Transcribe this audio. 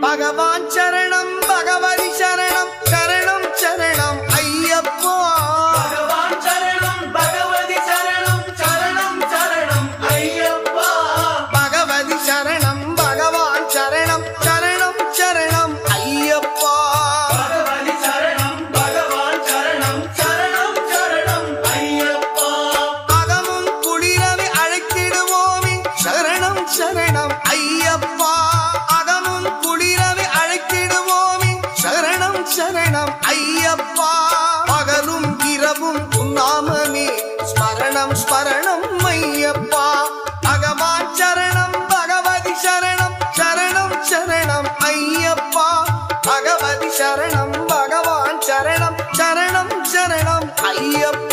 பகவான் சரணம் பகவதி சரணம் சரணம் சரணம் ஐயப்பா பகவான் சரணம் பகவதி சரணம் சரணம் சரணம் ஐயப்பா பகவதி சரணம் பகவான் சரணம் சரணம் சரணம் ஐயப்பா பகவதி சரணம் பகவான் சரணம் சரணம் சரணம் ஐயப்பா அகமும் குளிரவை அழைத்திடுவோமே சரணம் சரணம் ஐயப்பா அகமும் குளிரவை அழைத்திடுவோமே சரணம் சரணம் ஐயப்பா பகலும் இரவும் உன்னாமமே ஸ்மரணம் ஸ்மரணம் ஐயப்பா பகவான் சரணம் பகவதி சரணம் சரணம் சரணம் ஐயப்பா பகவதி சரணம் பகவான் சரணம் சரணம் சரணம் ஐயப்பா